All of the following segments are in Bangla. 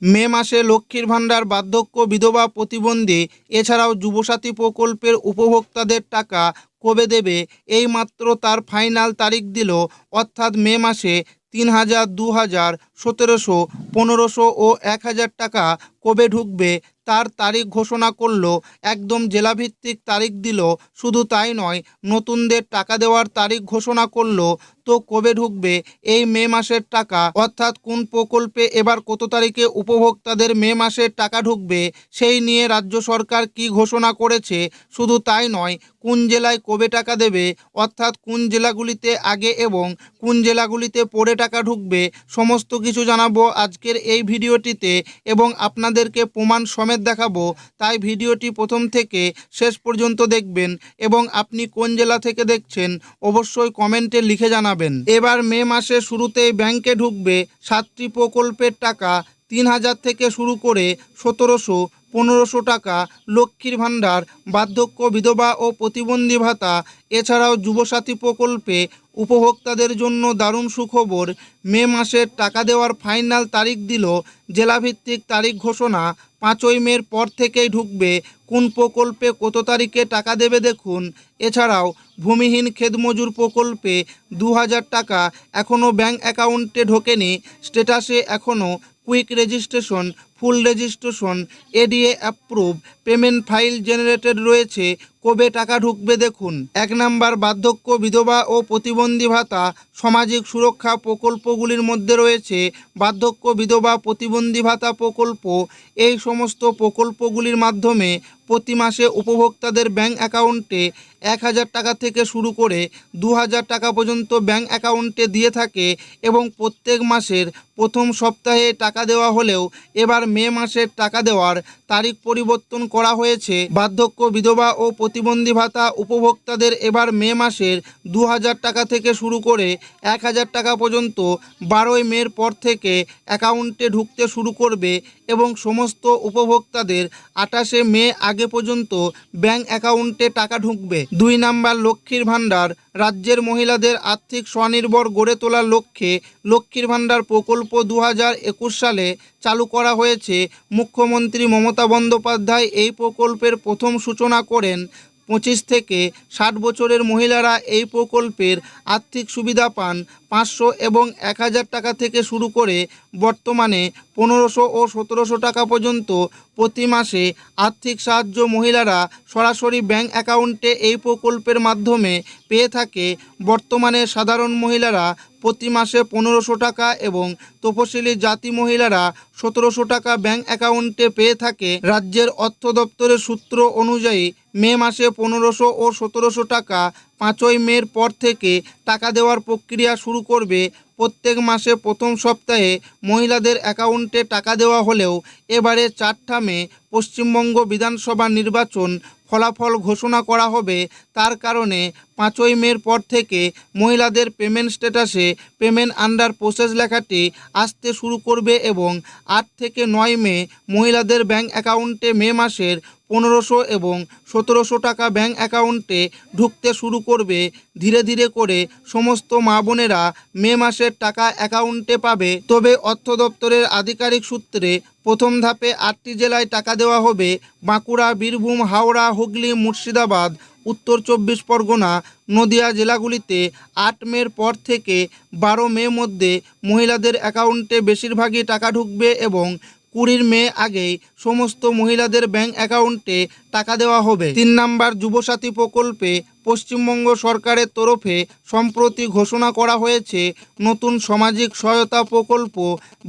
মে মাসে লক্ষ্মীর ভাণ্ডার, বার্ধক্য, বিধবা, প্রতিবন্ধী এছাড়াও যুবসাথী প্রকল্পের উপভোক্তাদের টাকা কবে দেবে, এই মাত্র তার ফাইনাল তারিখ দিল। অর্থাৎ মে মাসে ৩,০০০, ২,০০০, ১৭০০, ১৫০০ ও ১,০০০ টাকা কবে ঢুকবে তার তারিখ ঘোষণা করলো। একদম জেলাভিত্তিক তারিখ দিল। শুধু তাই নয়, নতুনদের টাকা দেওয়ার তারিখ ঘোষণা করলো। তো কবে ঢুকবে এই মে মাসের টাকা, অর্থাৎ কোন প্রকল্পে এবার কত তারিখে উপভোক্তাদের মে মাসের টাকা ঢুকবে, সেই নিয়ে রাজ্য সরকার কি ঘোষণা করেছে। শুধু তাই নয়, কোন জেলায় কবে টাকা দেবে, অর্থাৎ কোন জেলাগুলিতে আগে এবং কোন জেলাগুলিতে পরে টাকা ঢুকবে, সমস্ত কিছু জানাবো আজকের এই ভিডিওটিতে এবং আপনাদেরকে প্রমাণ সমেত দেখাবো। তাই ভিডিওটি প্রথম থেকে শেষ পর্যন্ত দেখবেন এবং আপনি কোন জেলা থেকে দেখছেন অবশ্যই কমেন্টে লিখে জানাবেন। এবার মে মাসের শুরুতেই ব্যাংকে ঢুকবে 7টি প্রকল্পের টাকা। ৩,০০০ থেকে শুরু করে ১৭০০, ১৫০০ টাকা লক্ষ্মীর ভাণ্ডার, বার্ধক্য, বিধবা ও প্রতিবন্ধী ভাতা এছাড়াও যুবসাথী প্রকল্পে উপভোক্তাদের জন্য দারুণ সুখবর। মে মাসের টাকা দেওয়ার ফাইনাল তারিখ দিল। জেলাভিত্তিক তারিখ ঘোষণা 5ই মের পর থেকেই ঢুকবে। কোন প্রকল্পে কত তারিখে টাকা দেবে দেখুন। এছাড়াও ভূমিহীন খেতমজুর প্রকল্পে ২,০০০ টাকা এখনও ব্যাংক অ্যাকাউন্টে ঢোকেনি। স্ট্যাটাসে এখনও কুইক রেজিস্ট্রেশন, ফুল registration, ADA approve, payment file generated রয়েছে। কবে টাকা ঢুকবে দেখুন। 1 নাম্বার, বার্ধক্য, বিধবা ও প্রতিবন্ধী ভাতা। সামাজিক সুরক্ষা প্রকল্পগুলির মধ্যে রয়েছে বার্ধক্য, বিধবা, প্রতিবন্ধী ভাতা প্রকল্প। এই সমস্ত প্রকল্পগুলির মাধ্যমে প্রতি মাসে উপভোক্তাদের ব্যাংক অ্যাকাউন্টে 1,০০০ টাকা থেকে শুরু করে ২,০০০ টাকা পর্যন্ত ব্যাংক অ্যাকাউন্টে দিয়ে থাকে এবং প্রত্যেক মাসের প্রথম সপ্তাহে টাকা দেওয়া হলেও এবার মে মাসের টাকা দেওয়ার তারিখ পরিবর্তন করা হয়েছে। বার্ধক্য, বিধবা ও প্রতিবন্ধী ভাতা উপভোক্তাদের এবার মে মাসের ২,০০০ টাকা থেকে শুরু করে 1,০০০ টাকা পর্যন্ত 12ই মের পর থেকে অ্যাকাউন্টে ঢুকতে শুরু করবে এবং সমস্ত উপভোক্তাদের 28শে মে আগে পর্যন্ত ব্যাংক অ্যাকাউন্টে টাকা ঢুকবে। 2 নাম্বার, লক্ষ্মীর ভাণ্ডার। রাজ্যের মহিলাদের আর্থিক স্বনির্ভর গড়ে তোলার লক্ষ্যে লক্ষ্মীর ভাণ্ডার প্রকল্প 2021 সালে চালু করা হয়েছে। মুখ্যমন্ত্রী মমতা বন্দ্যোপাধ্যায় এই প্রকল্পের প্রথম সূচনা করেন। 25 থেকে 60 বছরের মহিলারা এই প্রকল্পের আর্থিক সুবিধা পান। 500 এবং 1,000 টাকা থেকে শুরু করে বর্তমানে 1500 ও 1700 টাকা পর্যন্ত প্রতি মাসে আর্থিক সাহায্য মহিলারা সরাসরি ব্যাংক অ্যাকাউন্টে এই প্রকল্পের মাধ্যমে পেয়ে থাকে। বর্তমানে সাধারণ মহিলারা প্রতি মাসে 1500 টাকা এবং তপশিলি জাতি মহিলারা 1700 টাকা ব্যাংক অ্যাকাউন্টে পেয়ে থাকে। রাজ্যের অর্থ দপ্তরের সূত্র অনুযায়ী মে মাসে 1500 ও 1700 টাকা 5ই মের পর থেকে টাকা দেওয়ার প্রক্রিয়া শুরু করবে। প্রত্যেক মাসে প্রথম সপ্তাহে মহিলাদের অ্যাকাউন্টে টাকা দেওয়া হলেও এবারে 4 মে পশ্চিমবঙ্গ বিধানসভা নির্বাচন ফলাফল ঘোষণা করা হবে। তার কারণে 5ই মের পর থেকে মহিলাদের পেমেন্ট স্ট্যাটাসে পেমেন্ট আন্ডার প্রসেস লেখাটি আসতে শুরু করবে এবং 8 থেকে 9 মে মহিলাদের ব্যাংক অ্যাকাউন্টে মে মাসের 1500 এবং 1700 টাকা ব্যাংক অ্যাকাউন্টে ঢুকতে শুরু করবে। ধীরে ধীরে করে সমস্ত মা বোনেরা মে মাসের টাকা অ্যাকাউন্টে পাবে। তবে অর্থ দপ্তরের আধিকারিক সূত্রে প্রথম ধাপে 8টি জেলায় টাকা দেওয়া হবে। বাঁকুড়া, বীরভূম, হাওড়া, হুগলি, মুর্শিদাবাদ, উত্তর 24 পরগনা, নদিয়া জেলাগুলিতে 8 মের পর থেকে 12 মে মধ্যে মহিলাদের অ্যাকাউন্টে বেশিরভাগই টাকা ঢুকবে এবং 20 মে আগেই সমস্ত মহিলাদের ব্যাংক অ্যাকাউন্টে টাকা দেওয়া হবে। 3 নাম্বার, যুবসাথী প্রকল্পে পশ্চিমবঙ্গ সরকারের তরফে সম্প্রতি ঘোষণা করা হয়েছে নতুন সামাজিক সহায়তা প্রকল্প।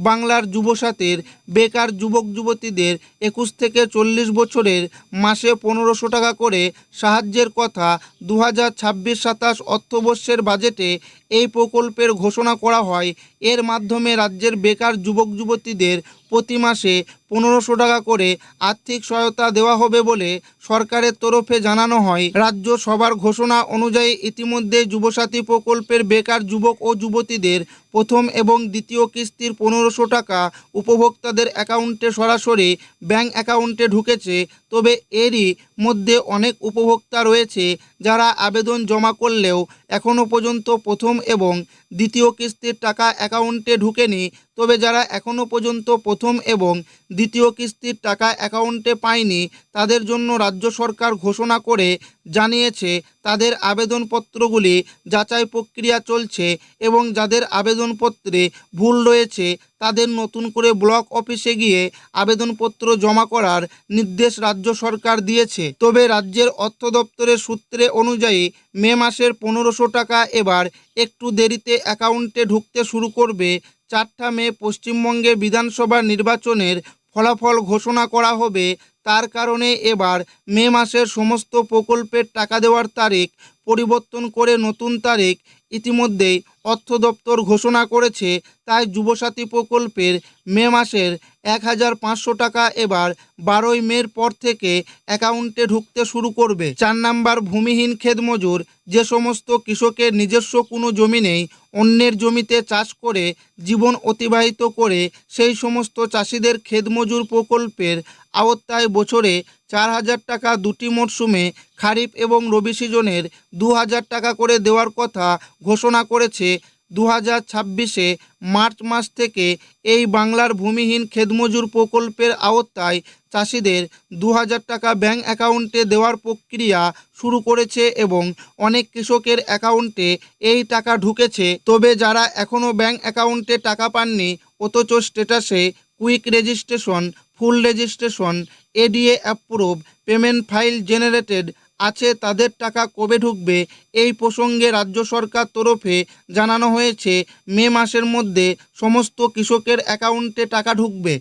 বাংলার যুবসাথীর বেকার যুবক যুবতীদের 21 থেকে 40 বছরের মাসে 1500 টাকা করে সাহায্যের কথা 2026-27 অর্থবর্ষের বাজেটে এই প্রকল্পের ঘোষণা করা হয়। এর মাধ্যমে রাজ্যের বেকার যুবক যুবতীদের প্রতি মাসে 1500 টাকা করে আর্থিক সহায়তা দেওয়া হবে বলে সরকারের তরফে জানানো হয়। রাজ্য সভার ঘোষণা অনুযায়ী ইতিমধ্যে যুবসাথী প্রকল্পের বেকার যুবক ও যুবতীদের প্রথম এবং দ্বিতীয় কিস্তির 1500 টাকা উপভোক্তাদের অ্যাকাউন্টে সরাসরি ব্যাংক অ্যাকাউন্টে ঢুকেছে। তবে এরই মধ্যে অনেক উপভোক্তা রয়েছে যারা আবেদন জমা করলেও এখনও পর্যন্ত প্রথম এবং দ্বিতীয় কিস্তির টাকা অ্যাকাউন্টে ঢুকেনি। তবে যারা এখনও পর্যন্ত প্রথম এবং দ্বিতীয় কিস্তির টাকা অ্যাকাউন্টে পায়নি তাদের জন্য রাজ্য সরকার ঘোষণা করে জানিয়েছে তাদের আবেদনপত্রগুলি যাচাই প্রক্রিয়া চলছে এবং যাদের আবেদনপত্রে ভুল রয়েছে তাদের নতুন করে ব্লক অফিসে গিয়ে আবেদনপত্র জমা করার নির্দেশ রাজ্য সরকার দিয়েছে। তবে রাজ্যের অর্থ দপ্তরের সূত্রে অনুযায়ী মে মাসের 1500 টাকা এবার একটু দেরিতে অ্যাকাউন্টে ঢুকতে শুরু করবে। 4 মে পশ্চিমবঙ্গে বিধানসভা নির্বাচনের ফলাফল ঘোষণা করা হবে। তার কারণে এবার মে মাসের সমস্ত প্রকল্পের টাকা দেওয়ার তারিখ পরিবর্তন করে নতুন তারিখ ইতিমধ্যেই অর্থ দপ্তর ঘোষণা করেছে। তাই যুবসাথী প্রকল্পের মে মাসের 1500 টাকা এবার 12ই মের পর থেকে অ্যাকাউন্টে ঢুকতে শুরু করবে। 4 নাম্বার, ভূমিহীন ক্ষেতমজুর। যে সমস্ত কৃষকের নিজস্ব কোনো জমি নেই, অন্যের জমিতে চাষ করে জীবন অতিবাহিত করে, সেই সমস্ত চাষিদের ক্ষেতমজুর প্রকল্পের আওতায় বছরে 4000 টাকা দুটি মরশুমে খারিফ এবং রবি সিজনের 2000 টাকা করে দেওয়ার কথা ঘোষণা করেছে। 2026 মার্চ মাস থেকে এই বাংলার ভূমিহীন ক্ষেতমজুর প্রকল্পের আওতায় চাষিদের 2000 টাকা ব্যাংক অ্যাকাউন্টে দেওয়ার প্রক্রিয়া শুরু করেছে এবং অনেক কৃষকের অ্যাকাউন্টে এই টাকা ঢুকেছে। তবে যারা এখনও ব্যাংক অ্যাকাউন্টে টাকা পাননি অথচ স্ট্যাটাসে কুইক রেজিস্ট্রেশন, ফুল registration, ADA approve, payment file generated আছে তাদের টাকা কবে ঢুকবে এই প্রসঙ্গে রাজ্য সরকার তরফে জানানো হয়েছে মে মাসের মধ্যে সমস্ত কৃষকের অ্যাকাউন্টে টাকা ঢুকবে।